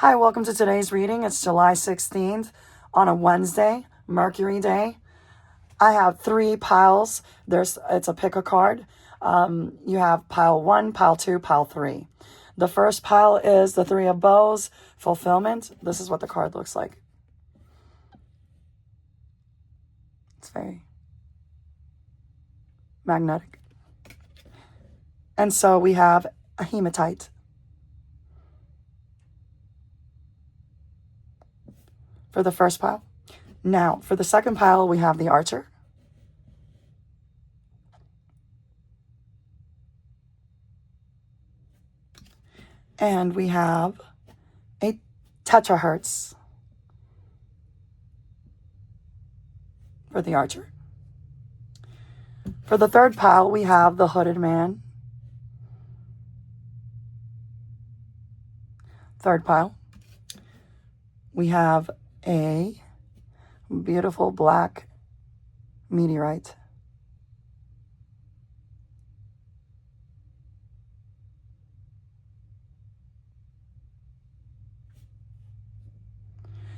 Hi, welcome to today's reading. It's July 16th on a Wednesday, Mercury Day. I have 3 piles. It's a pick a card. You have pile 1, pile 2, pile 3. The first pile is the 3 of bows, fulfillment. This is what the card looks like. It's very magnetic. And so we have a hematite. For the first pile. Now, for the second pile, we have the archer. And we have a tetrahertz for the archer. For the third pile, we have the hooded man. Third pile, we have a beautiful black meteorite.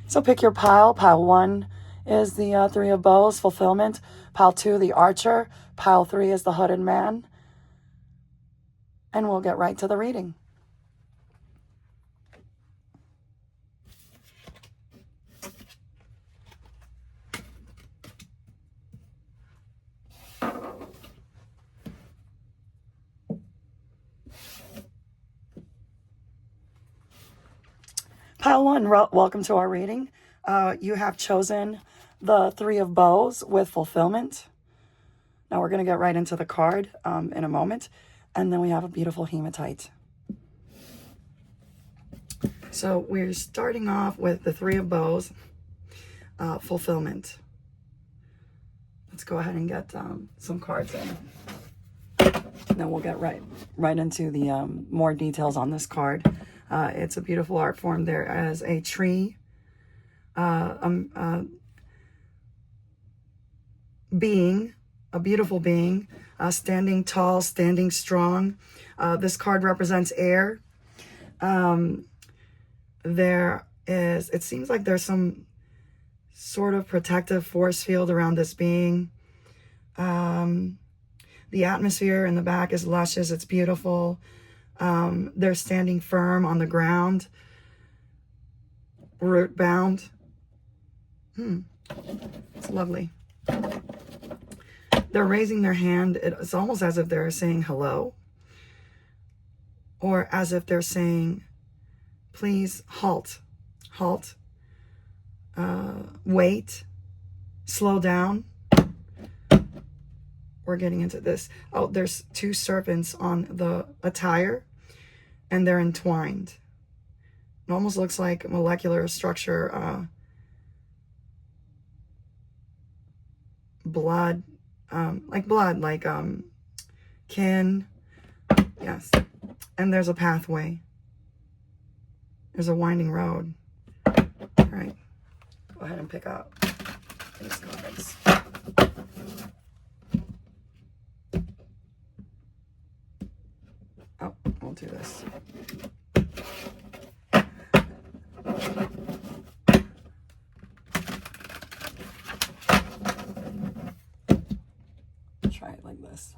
So pick your pile. Pile 1 is the 3 of bows, fulfillment. Pile 2, the archer. Pile 3 is the hooded man. And we'll get right to the reading. Pile 1, welcome to our reading. You have chosen the 3 of bows with fulfillment. Now we're going to get right into the card in a moment. And then we have a beautiful hematite. So we're starting off with the 3 of bows, fulfillment. Let's go ahead and get some cards in. Then we'll get right into the more details on this card. It's a beautiful art form. There is a tree, being, a beautiful being, standing tall, standing strong. This card represents air. It seems like there's some sort of protective force field around this being. The atmosphere in the back is luscious. It's beautiful. They're standing firm on the ground, root bound. It's lovely. They're raising their hand. It's almost as if they're saying hello, or as if they're saying, please halt, halt, wait, slow down. We're getting into this. Oh, there's 2 serpents on the attire, and they're entwined. It almost looks like molecular structure, blood, like kin. Yes. And there's a pathway. There's a winding road. All right. Go ahead and pick up these cards. Oh, we'll do this. Try it like this.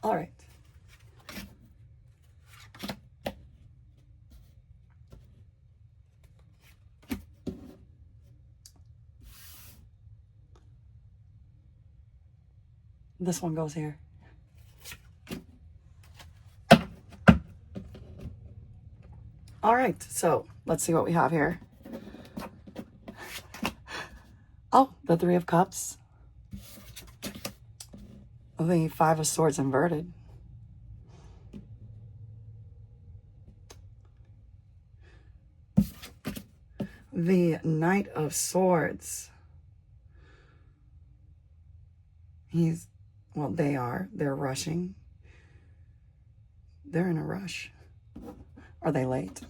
All right. This one goes here. All right, so let's see what we have here. Oh, the 3 of Cups. The 5 of Swords inverted. The Knight of Swords. They're rushing. They're in a rush. Are they late?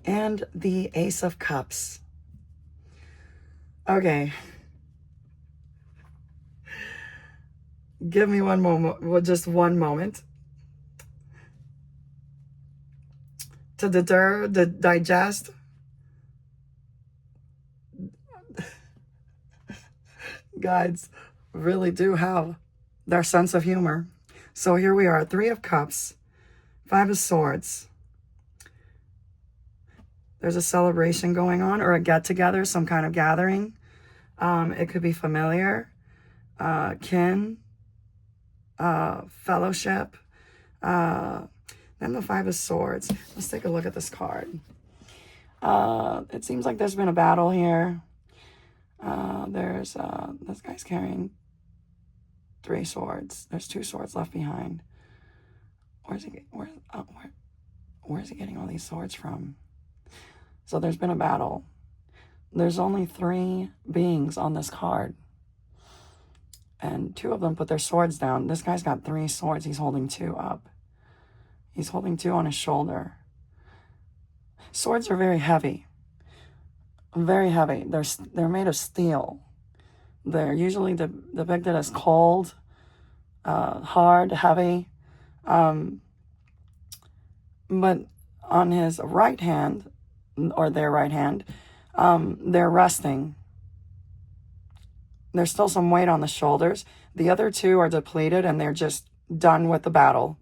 And the Ace of Cups. Okay. Give me one moment, well, just one moment to digest. Guides really do have their sense of humor. So here we are, 3 of Cups, 5 of Swords. There's a celebration going on, or a get-together, some kind of gathering. It could be familiar, kin, fellowship. Then the 5 of Swords. Let's take a look at this card. It seems like there's been a battle here. This guy's carrying 3 swords. There's 2 swords left behind. Where's he getting all these swords from? So there's been a battle. There's only 3 beings on this card. And 2 of them put their swords down. This guy's got 3 swords. He's holding 2 up. He's holding 2 on his shoulder. Swords are very heavy. Very heavy. They're made of steel. They're usually depicted as cold, hard, heavy. But on his right hand, or their right hand, they're resting. There's still some weight on the shoulders. The other 2 are depleted and they're just done with the battle.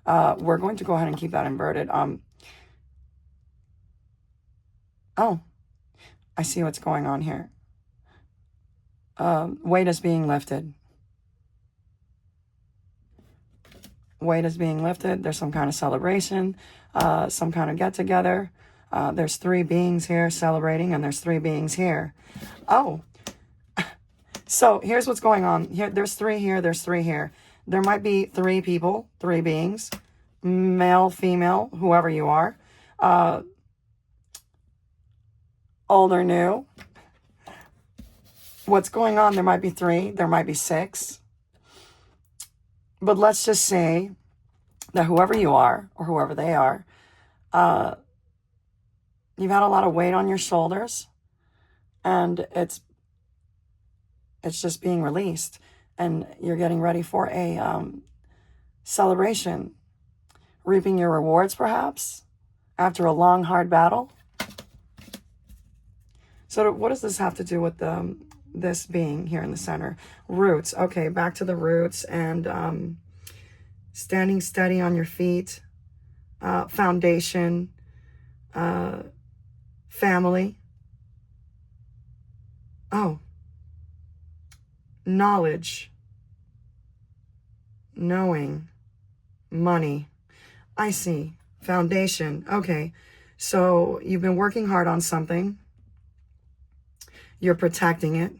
We're going to go ahead and keep that inverted. Oh, I see what's going on here. Weight is being lifted. Weight is being lifted. There's some kind of celebration, some kind of get-together. There's 3 beings here celebrating, and there's 3 beings here. Oh, so here's what's going on. Here, there's 3 here, there's 3 here. There might be 3 people, 3 beings, male, female, whoever you are, old or new. What's going on? There might be 3, there might be 6. But let's just say that whoever you are, or whoever they are, you've had a lot of weight on your shoulders, and it's just being released, and you're getting ready for a celebration, reaping your rewards perhaps after a long, hard battle. So what does this have to do with this being here in the center? Roots. Okay, back to the roots, and standing steady on your feet, foundation, family. Oh, knowledge, knowing, money. I see. Foundation. Okay, so you've been working hard on something. You're protecting it,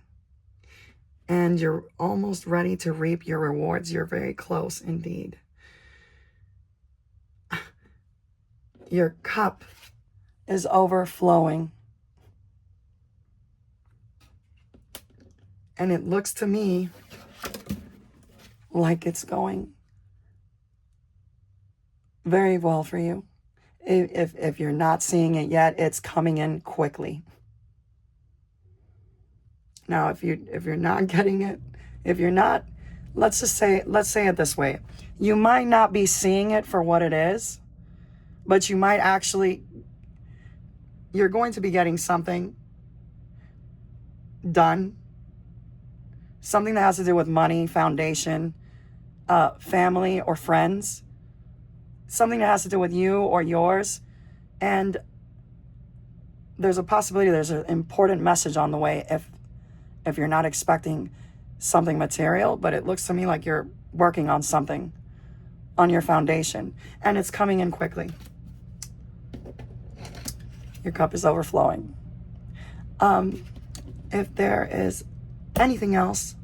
and you're almost ready to reap your rewards. You're very close indeed. Your cup is overflowing. And it looks to me like it's going very well for you. If you're not seeing it yet, it's coming in quickly. Now, if you're not getting it, if you're not, let's say it this way. You might not be seeing it for what it is, but you might actually, you're going to be getting something done. Something that has to do with money, foundation, family, or friends. Something that has to do with you or yours. And there's a possibility there's an important message on the way if you're not expecting something material, but it looks to me like you're working on something on your foundation, and it's coming in quickly. Your cup is overflowing. If there is anything else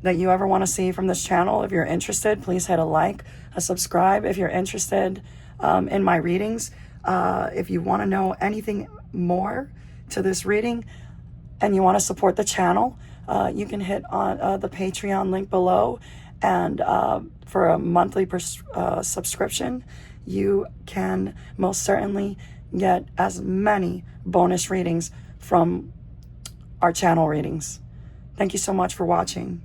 that you ever want to see from this channel. If you're interested, please hit a like, a subscribe. If you're interested in my readings, if you want to know anything more to this reading and you want to support the channel, you can hit on the Patreon link below, and for a monthly subscription, you can most certainly get as many bonus readings from our channel readings. Thank you so much for watching.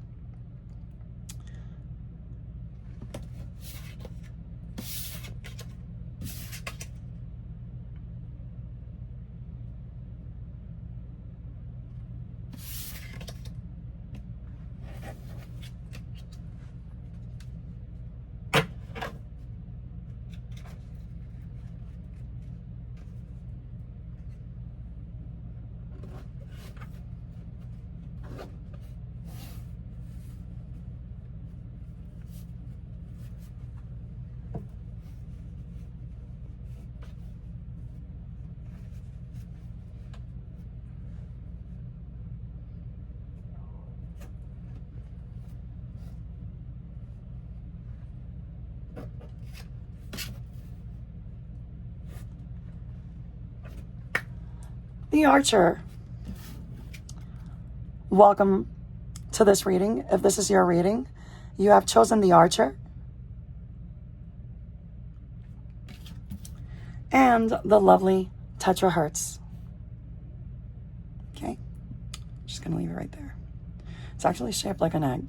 The Archer. Welcome to this reading. If this is your reading, you have chosen the Archer and the lovely tetrahertz. Okay, just gonna leave it right there. It's actually shaped like an egg.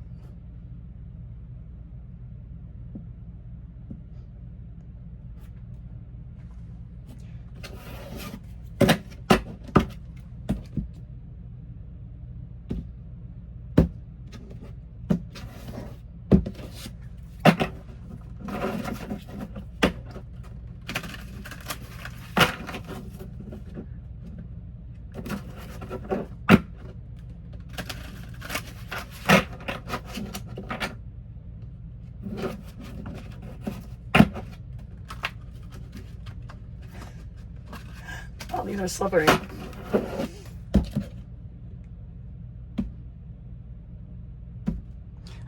Oh, these are slippery.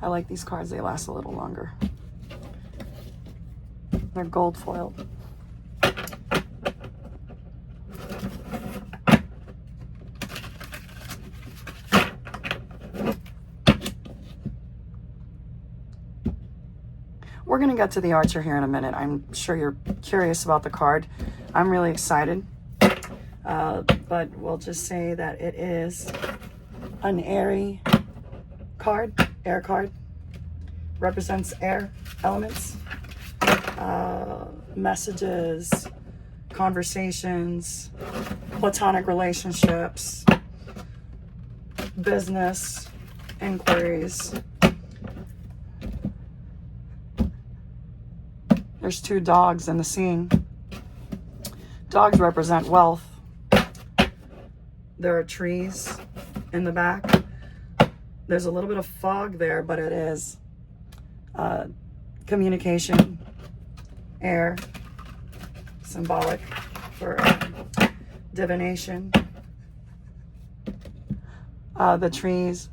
I like these cards. They last a little longer. They're gold foiled. We're going to get to the Archer here in a minute. I'm sure you're curious about the card. I'm really excited. But we'll just say that it is an airy card, air card. Represents air elements, messages, conversations, platonic relationships, business, inquiries. There's two dogs in the scene. Dogs represent wealth. There are trees in the back. There's a little bit of fog there, but it is communication, air, symbolic for divination. The trees,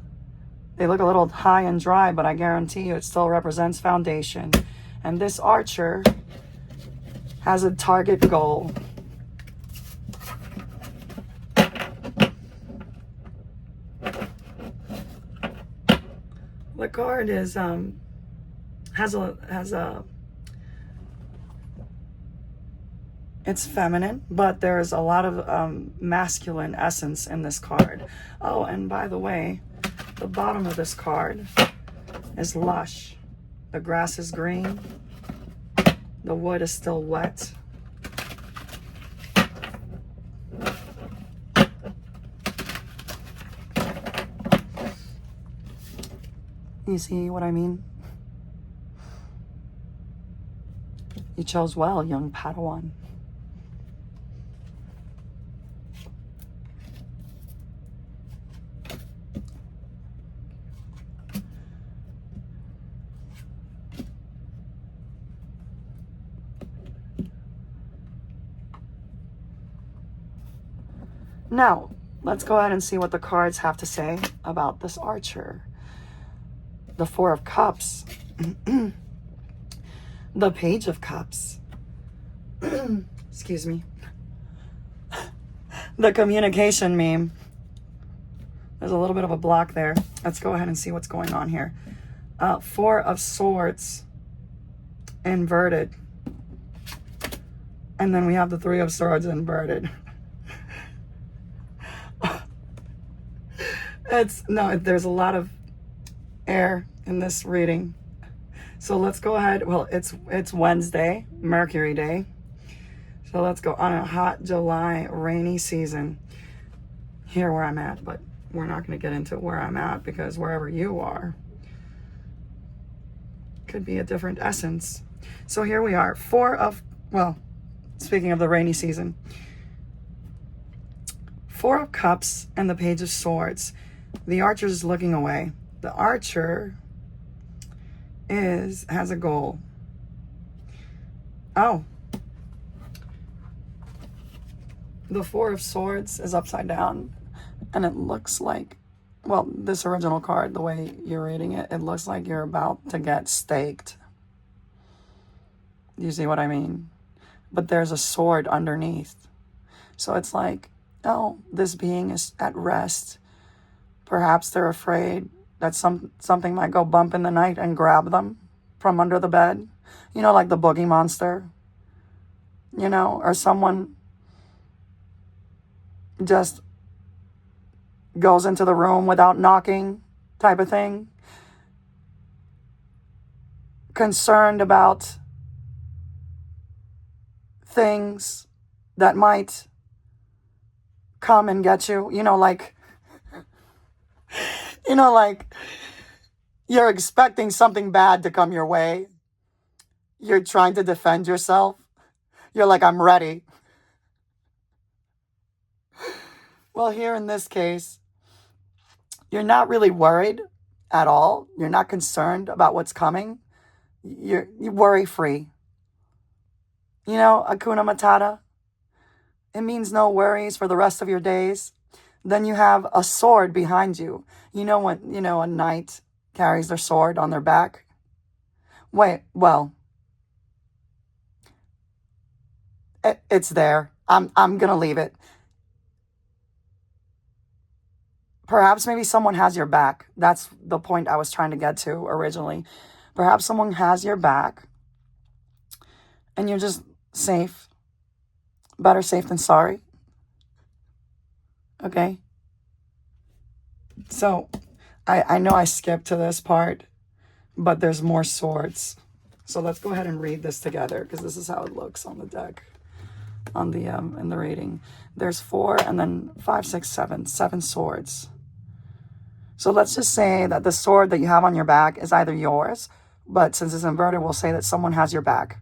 they look a little high and dry, but I guarantee you it still represents foundation. And this Archer has a target goal. The card is it's feminine, but there's a lot of masculine essence in this card. Oh, and by the way, the bottom of this card is lush. The grass is green. The wood is still wet. You see what I mean? You chose well, young Padawan. Now, let's go ahead and see what the cards have to say about this Archer. the Four of Cups, the Page of Cups, excuse me, the communication meme. There's a little bit of a block there. Let's go ahead and see what's going on here. Four of Swords, inverted. And then we have the Three of Swords inverted. There's a lot of air in this reading. So let's go ahead. Well, it's Wednesday, Mercury Day. So let's go on a hot July rainy season. Here where I'm at, but we're not going to get into where I'm at because wherever you are could be a different essence. So here we are. Speaking of the rainy season, Four of Cups and the Page of Swords. The archer is looking away. The archer has a goal. Oh. The Four of Swords is upside down. And it looks like, well, this original card, the way you're reading it, it looks like you're about to get staked. Do you see what I mean? But there's a sword underneath. So it's like, oh, this being is at rest. Perhaps they're afraid that something might go bump in the night and grab them from under the bed. You know, like the boogie monster. You know, or someone just goes into the room without knocking type of thing. Concerned about things that might come and get you. You know, like you're expecting something bad to come your way. You're trying to defend yourself. You're like, I'm ready. Well, here in this case, you're not really worried at all. You're not concerned about what's coming. You're worry-free. You know, Hakuna Matata. It means no worries for the rest of your days. Then you have a sword behind you. You know when, a knight carries their sword on their back? It's there. I'm going to leave it. Perhaps maybe someone has your back. That's the point I was trying to get to originally. Perhaps someone has your back and you're just safe. Better safe than sorry. Okay? So, I know I skipped to this part, but there's more swords. So let's go ahead and read this together because this is how it looks on the deck, on the in the reading. There's 4 and then 5, 6, 7 swords. So let's just say that the sword that you have on your back is either yours, but since it's inverted, we'll say that someone has your back.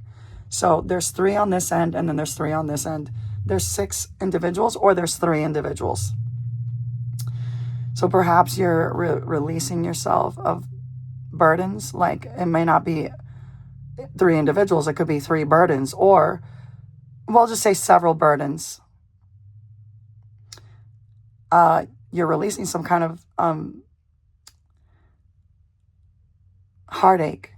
So there's 3 on this end, and then there's 3 on this end. There's 6 individuals, or there's 3 individuals. So perhaps you're releasing yourself of burdens. Like, it may not be 3 individuals. It could be 3 burdens, or we'll just say several burdens. You're releasing some kind of heartache.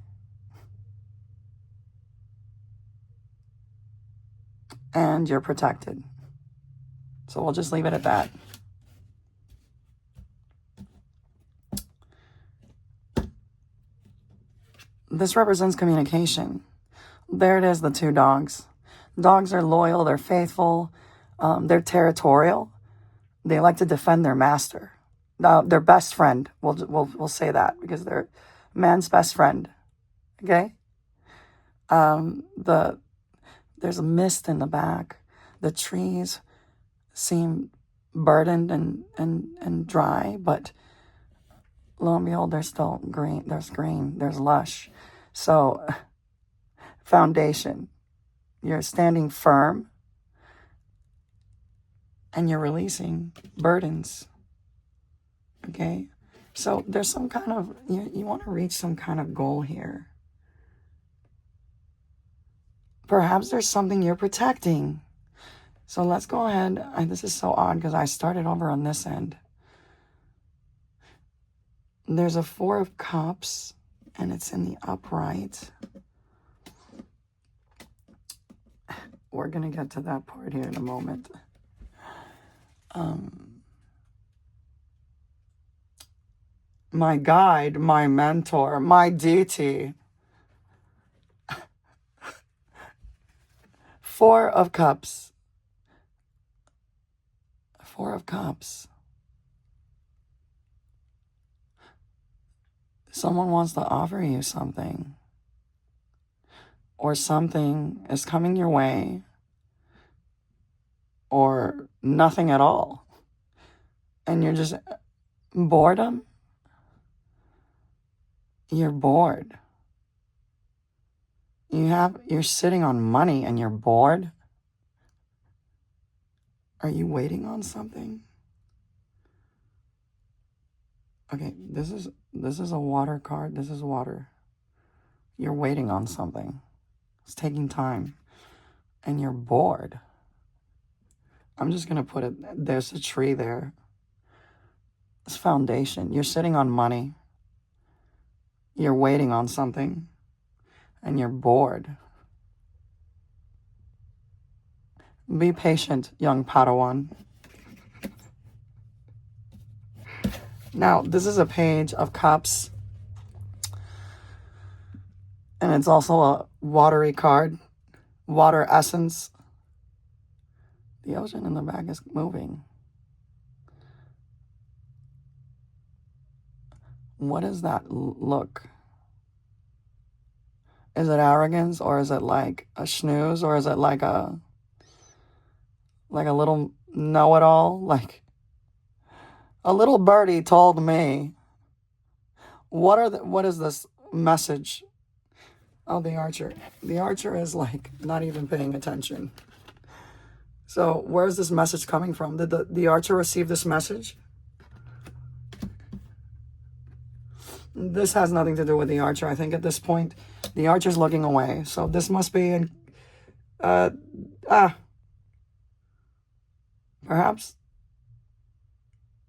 And you're protected. So we'll just leave it at that. This represents communication. There it is, the 2 dogs. Dogs are loyal, they're faithful, they're territorial. They like to defend their master. Their best friend. We'll say that because they're man's best friend. Okay? There's a mist in the back. The trees seem burdened and dry, but lo and behold, there's still green. There's green. There's lush. So, foundation. You're standing firm and you're releasing burdens. Okay? So, there's some kind of, you want to reach some kind of goal here. Perhaps there's something you're protecting. So let's go ahead. This is so odd because I started over on this end. There's a Four of Cups, and it's in the upright. We're going to get to that part here in a moment. My guide, my mentor, my deity. Four of Cups. Four of Cups. Someone wants to offer you something. Or something is coming your way. Or nothing at all. And you're just boredom. You're bored. You're sitting on money and you're bored. Are you waiting on something? Okay, this is a water card. This is water. You're waiting on something. It's taking time. And you're bored. I'm just going to put it, there's a tree there. It's foundation. You're sitting on money. You're waiting on something. And you're bored. Be patient, young Padawan. Now, this is a Page of Cups. And it's also a watery card. Water essence. The ocean in the back is moving. What does that look? Is it arrogance, or is it like a snooze, or is it like a little know-it-all? Like a little birdie told me. What is this message? Oh, the Archer. The Archer is like not even paying attention. So where's this message coming from? Did the Archer receive this message? This has nothing to do with the Archer. I think at this point, the Archer's looking away. So this must be perhaps.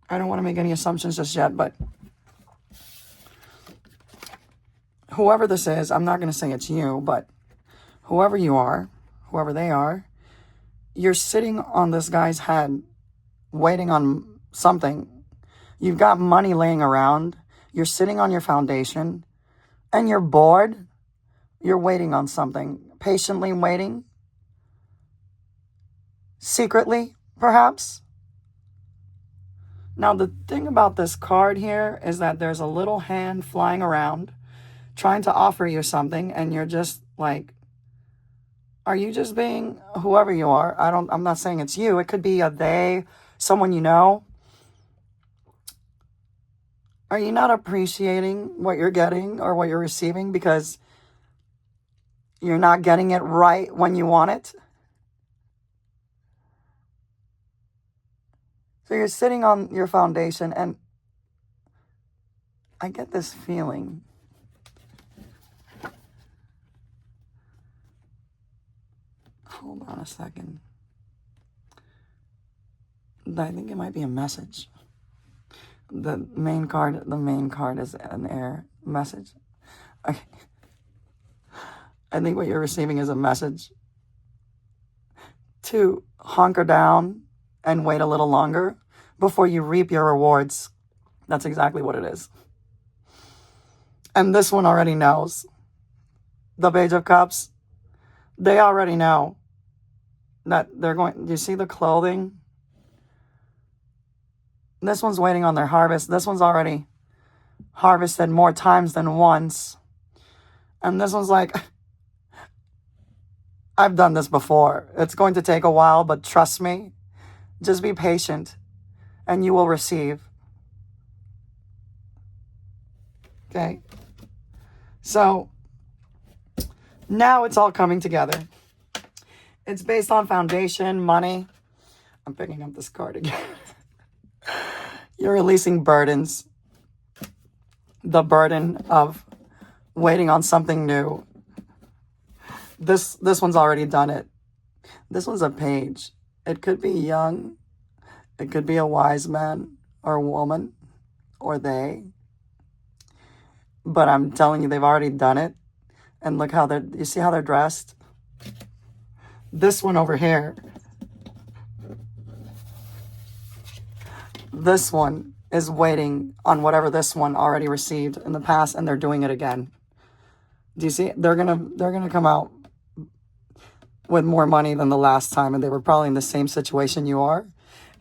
I don't want to make any assumptions just yet, but whoever this is, I'm not going to say it's you, but whoever you are, whoever they are, you're sitting on this guy's head, waiting on something. You've got money laying around. You're sitting on your foundation, and you're bored. You're waiting on something, patiently waiting, secretly, perhaps. Now, the thing about this card here is that there's a little hand flying around trying to offer you something, and you're just like, are you just being whoever you are? I'm not saying it's you. It could be a they, someone you know. Are you not appreciating what you're getting or what you're receiving because you're not getting it right when you want it? So you're sitting on your foundation, and I get this feeling. Hold on a second. I think it might be a message. The main card is an air message. Okay. I think what you're receiving is a message to hunker down and wait a little longer before you reap your rewards. That's exactly what it is. And this one already knows. The Page of Cups, they already know that they're going. Do you see the clothing? This one's waiting on their harvest. This one's already harvested more times than once. And this one's like, I've done this before. It's going to take a while, but trust me. Just be patient, and you will receive. Okay? So, now it's all coming together. It's based on foundation, money. I'm picking up this card again. You're releasing burdens. The burden of waiting on something new. This one's already done it. This one's a page. It could be young. It could be a wise man or woman or they. but I'm telling you, they've already done it. And look how you see how they're dressed? This one over here, this one is waiting on whatever this one already received in the past, and they're doing it again. Do you see? They're gonna come out with more money than the last time, and they were probably in the same situation you are.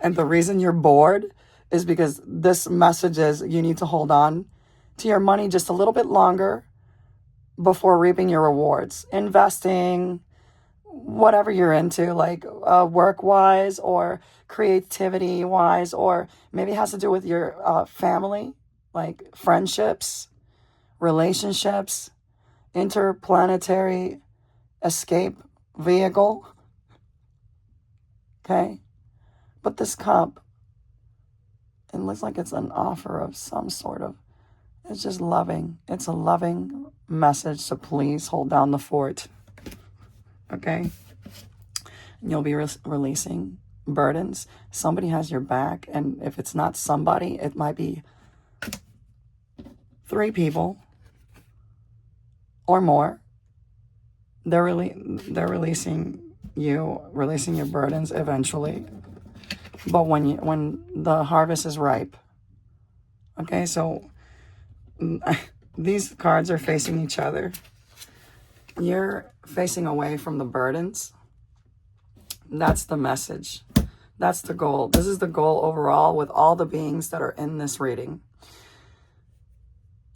And the reason you're bored is because this message is you need to hold on to your money just a little bit longer before reaping your rewards. Investing, whatever you're into, like work-wise or creativity-wise, or maybe it has to do with your family, like friendships, relationships, interplanetary escape vehicle. Okay? But this cup, it looks like it's an offer of some sort of, it's just loving. It's a loving message to please hold down the fort. Okay? And you'll be releasing burdens. Somebody has your back, and if it's not somebody, it might be 3 people or more. They're releasing you, releasing your burdens eventually. But when the harvest is ripe, okay, so these cards are facing each other. You're facing away from the burdens. That's the message. That's the goal. This is the goal overall with all the beings that are in this reading.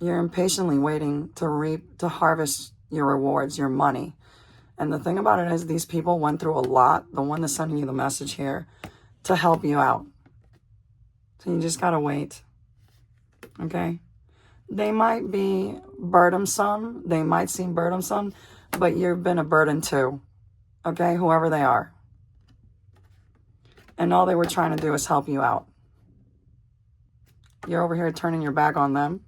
You're impatiently waiting to harvest your rewards, your money. And the thing about it is these people went through a lot, the one that's sending you the message here, to help you out. So you just gotta wait. Okay? They might be burdensome. They might seem burdensome, but you've been a burden too. Okay? Whoever they are. And all they were trying to do is help you out. You're over here turning your back on them.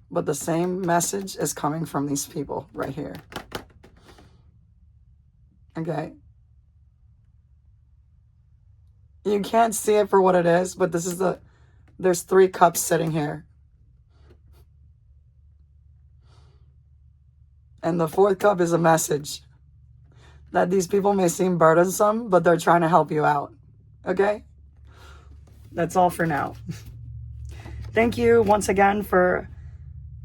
But the same message is coming from these people right here. Okay? You can't see it for what it is, but this is there's 3 cups sitting here. And the 4th cup is a message that these people may seem burdensome, but they're trying to help you out. Okay? That's all for now. Thank you once again for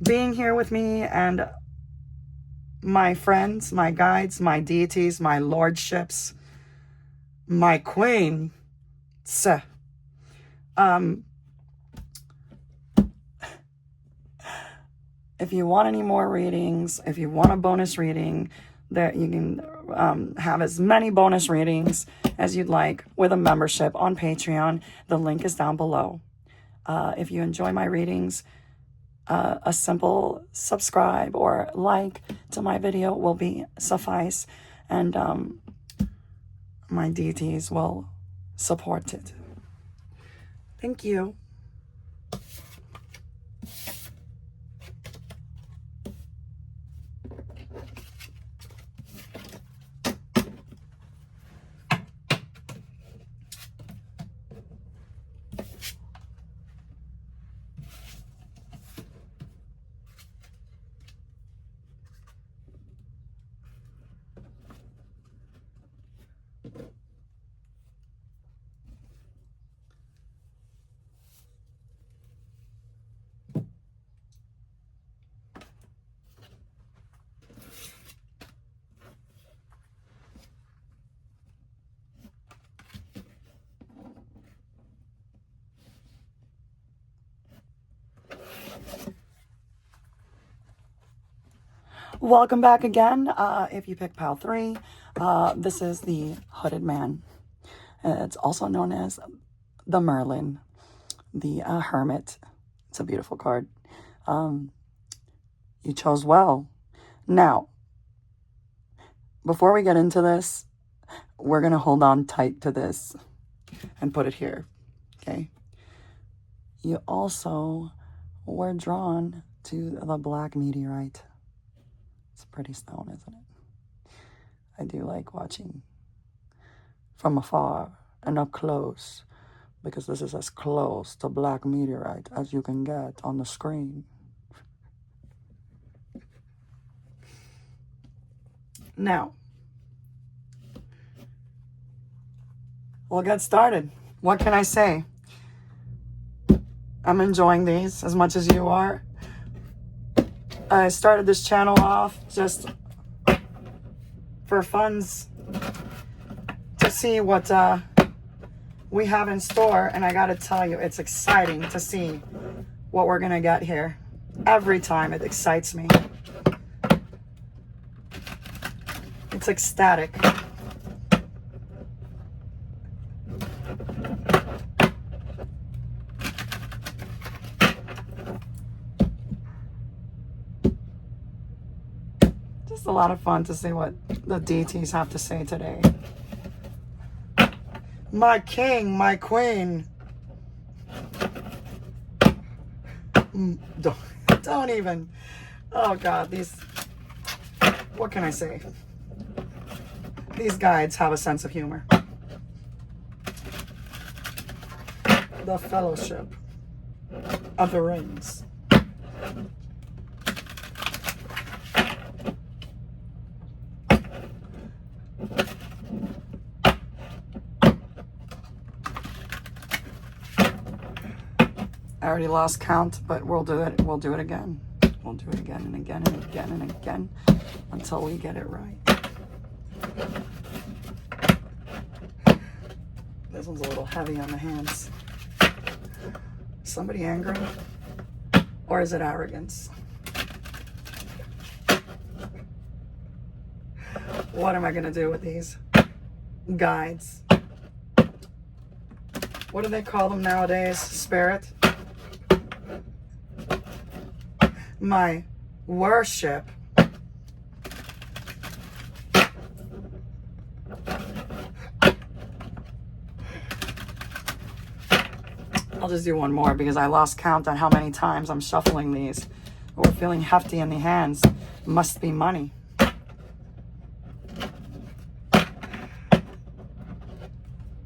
being here with me and my friends, my guides, my deities, my lordships, my queen. If you want any more readings, if you want a bonus reading, that you can have as many bonus readings as you'd like with a membership on Patreon. The link is down below. If you enjoy my readings, a simple subscribe or like to my video will be suffice, and my deities will support it. Thank you. Welcome back again. If you pick pile 3, this is the Hooded Man. It's also known as the Merlin, the Hermit. It's a beautiful card. You chose well. Now, before we get into this, we're going to hold on tight to this and put it here. Okay? You also were drawn to the black meteorite. It's a pretty stone, isn't it? I do like watching from afar and up close because this is as close to black meteorite as you can get on the screen. Now, we'll get started. What can I say? I'm enjoying these as much as you are. I started this channel off just for funds to see what we have in store, and I gotta tell you, it's exciting to see what we're gonna get here. Every time it excites me. It's ecstatic. Just a lot of fun to see what the deities have to say today. My king, my queen. Don't even. Oh God, these. What can I say? These guides have a sense of humor. The Fellowship of the Rings. I already lost count, but we'll do it. We'll do it again. We'll do it again and again and again and again until we get it right. This one's a little heavy on the hands. Somebody angry? Or is it arrogance? What am I going to do with these guides? What do they call them nowadays? Spirit? My worship. I'll just do one more because I lost count on how many times I'm shuffling these. We're feeling hefty in the hands. Must be money.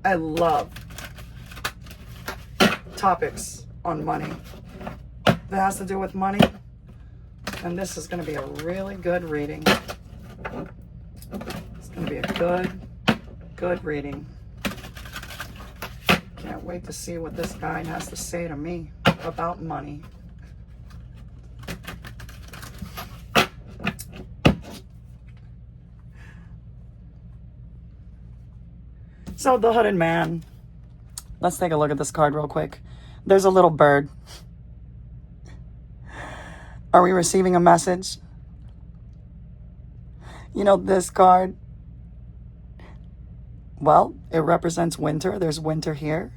I love topics on money. That has to do with money. And this is going to be a really good reading. It's going to be a good reading. Can't wait to see what this guide has to say to me about money. So the Hooded Man. Let's take a look at this card real quick. There's a little bird. Are we receiving a message? You know, this card, well, it represents winter. There's winter here.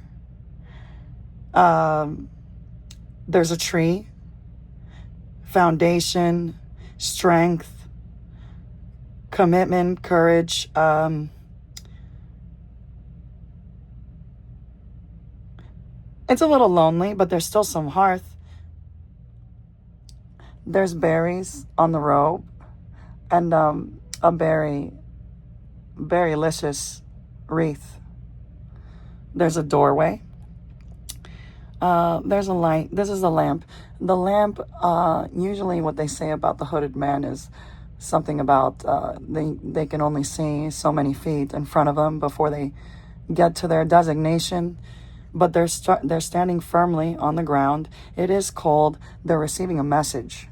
There's a tree, foundation, strength, commitment, courage. It's a little lonely, but there's still some hearth. There's berries on the robe, and a berry-licious wreath. There's a doorway. There's a light. This is a lamp. The lamp, usually what they say about the Hooded Man is something about they can only see so many feet in front of them before they get to their designation. But they're standing firmly on the ground. It is cold. They're receiving a message.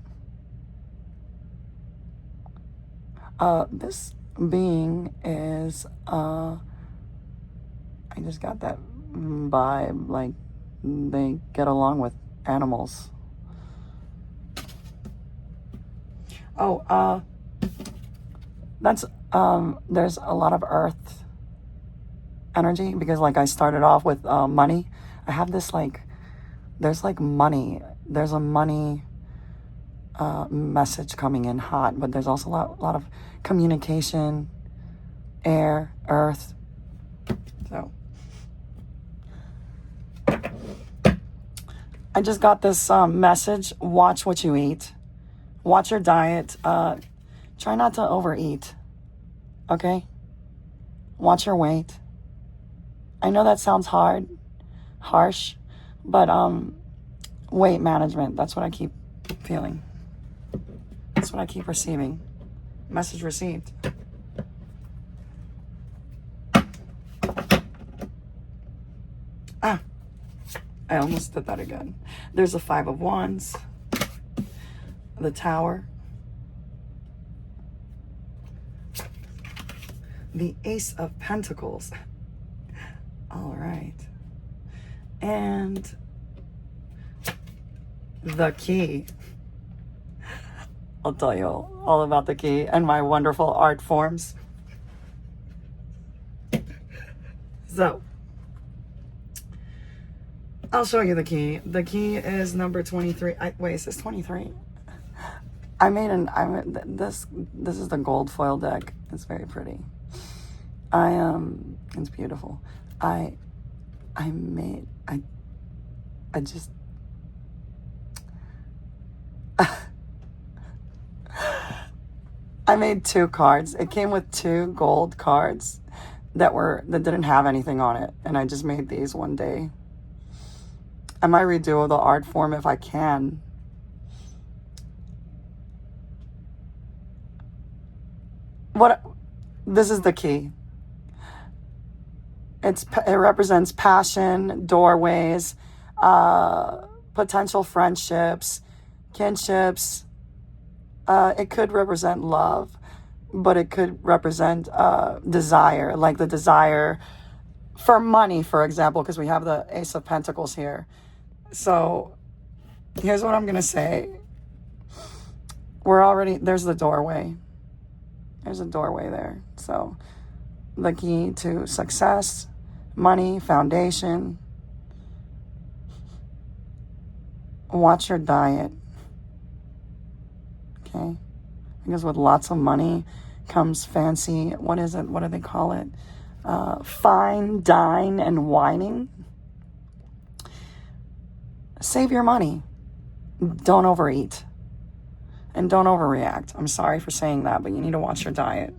This being is, I just got that vibe, like they get along with animals. Oh, that's, there's a lot of earth energy because like I started off with money. I have this like, there's like money. There's a money message coming in hot, but there's also a lot of communication, air, earth. So I just got this message. Watch what you eat. Watch your diet. Try not to overeat. Okay? Watch your weight. I know that sounds hard, harsh, but weight management. That's what I keep feeling. That's what I keep receiving. Message received. Ah, I almost did that again. There's a 5 of Wands, the Tower, the Ace of Pentacles. All right. And the Key. I'll tell you all about the Key and my wonderful art forms. So, I'll show you the Key. The Key is number 23. Wait, is this 23? This is the gold foil deck. It's very pretty. It's beautiful. I just I made 2 cards. It came with 2 gold cards that didn't have anything on it, and I just made these one day. I might redo the art form if I can. This is the Key. It represents passion, doorways, potential friendships, kinships. It could represent love, but it could represent desire, like the desire for money, for example, because we have the Ace of Pentacles here. So here's what I'm going to say. There's the doorway. There's a doorway there. So the key to success, money, foundation. Watch your diet. Okay? Because with lots of money comes fancy, what is it? What do they call it? Fine, dine, and whining. Save your money. Don't overeat. And don't overreact. I'm sorry for saying that, but you need to watch your diet.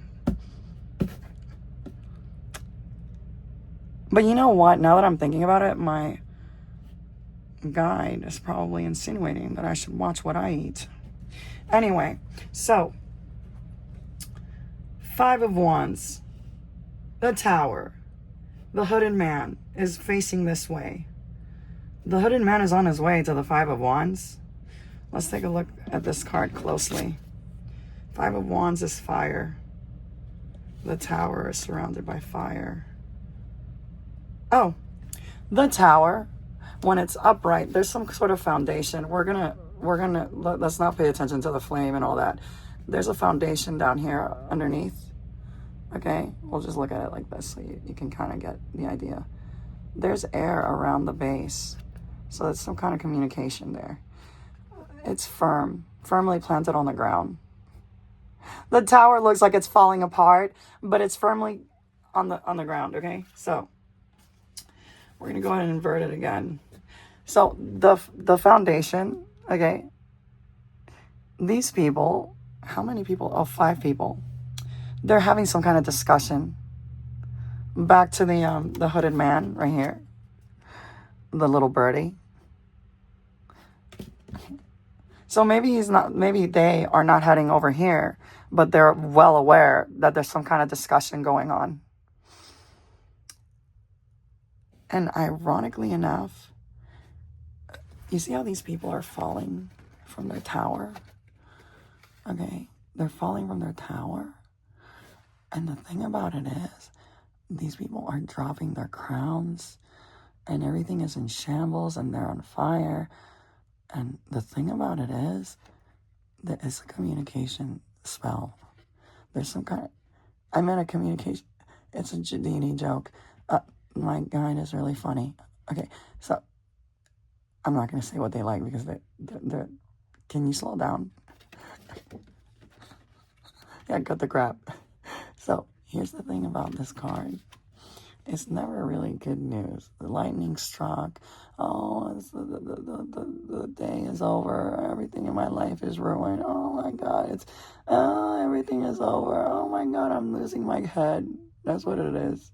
But you know what? Now that I'm thinking about it, my guide is probably insinuating that I should watch what I eat. Anyway, so 5 of Wands, the Tower, the hooded man is facing this way. The hooded man is on his way to the 5 of Wands. Let's take a look at this card closely. 5 of Wands is fire. The Tower is surrounded by fire. Oh, the Tower, when it's upright, there's some sort of foundation. Let's not pay attention to the flame and all that. There's a foundation down here underneath. Okay, we'll just look at it like this so you can kind of get the idea. There's air around the base, so there's some kind of communication there. It's firmly planted on the ground. The tower looks like it's falling apart, but it's firmly on the ground, okay? So we're gonna go ahead and invert it again. So the foundation, okay? These people, how many people? Oh, 5 people. They're having some kind of discussion. Back to the hooded man right here. The little birdie. So maybe they are not heading over here, but they're well aware that there's some kind of discussion going on. And ironically enough, you see how these people are falling from their tower? Okay, they're falling from their tower. And the thing about it is, these people are dropping their crowns and everything is in shambles and they're on fire. And the thing about it is that it's a communication spell. There's some kind of, I meant a communication, it's a Jadini joke. My guide is really funny. Okay, so I'm not going to say what they like because they're can you slow down? Yeah, cut the crap. So here's the thing about this card. It's never really good news. The lightning struck. Oh, the day is over. Everything in my life is ruined. Oh my God, everything is over. Oh my God, I'm losing my head. That's what it is.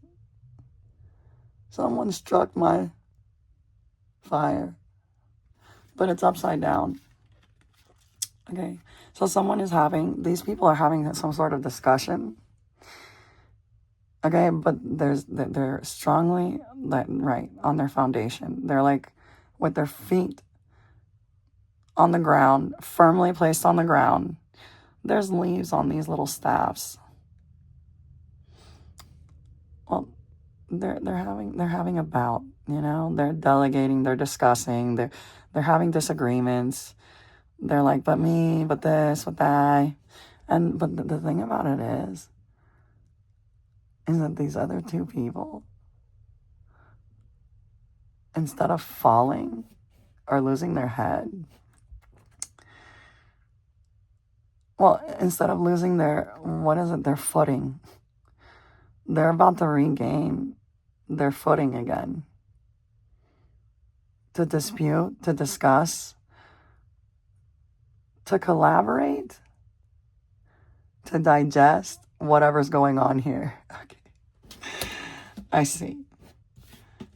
Someone struck my Fire. But it's upside down. Okay. So these people are having some sort of discussion. Okay, but they're strongly, right, on their foundation. They're like with their feet on the ground, firmly placed on the ground. There's leaves on these little staffs. Well, they're having a bout, you know? They're delegating, they're discussing, they're having disagreements. They're like, but me, but this, but that. But the thing about it is that these other two people, instead of falling or losing their head, well, instead of losing their footing, they're about to regain their footing again. To dispute, to discuss, to collaborate, to digest whatever's going on here. Okay. I see.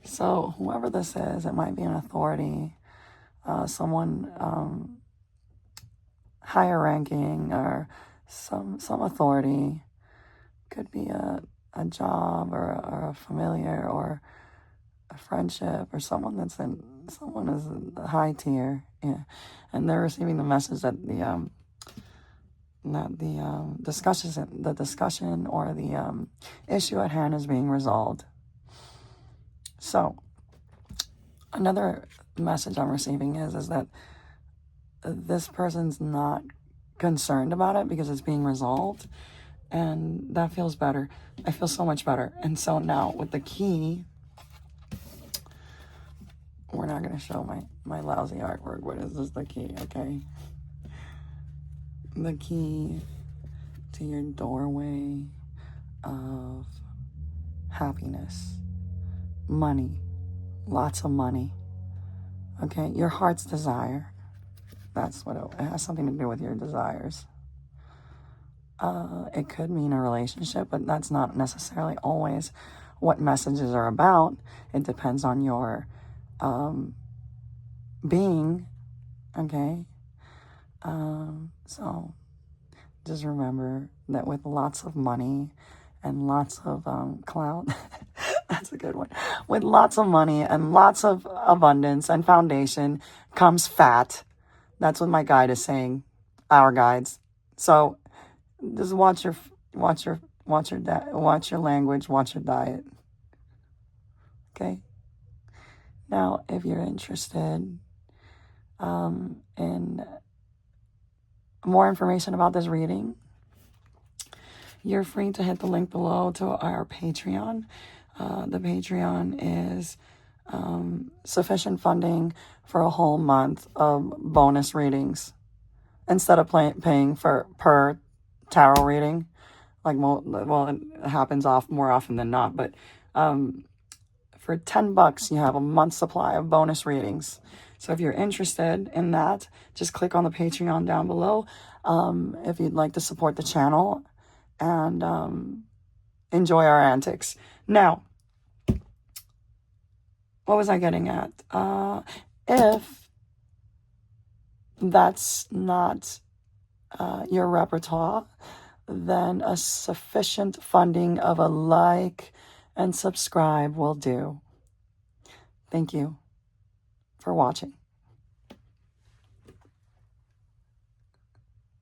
So whoever this is, it might be an authority, someone higher ranking, or some authority. Could be a job or a familiar or a friendship, or someone is in the high tier, yeah, and they're receiving the message that the discussion or the issue at hand is being resolved. So another message I'm receiving is that this person's not concerned about it because it's being resolved, and that feels better. I feel so much better. And so now with the key, we're not going to show my lousy artwork. What is this? The key, okay? The key to your doorway of happiness, money, lots of money, okay? Your heart's desire. That's what it has something to do with your desires. It could mean a relationship, but that's not necessarily always what messages are about. It depends on your being, okay? So just remember that with lots of money and lots of clout, that's a good one. With lots of money and lots of abundance and foundation comes fat. That's what my guide is saying, our guides. So just watch your language, watch your diet. Okay? Now, if you're interested in more information about this reading, you're free to hit the link below to our Patreon. The Patreon is sufficient funding for a whole month of bonus readings instead of paying per tarot reading. Like, well, it happens more often than not, but for $10, you have a month's supply of bonus readings. So if you're interested in that, just click on the Patreon down below if you'd like to support the channel and enjoy our antics. Now, what was I getting at? If that's not your repertoire, then a sufficient funding of a like and subscribe will do. Thank you for watching.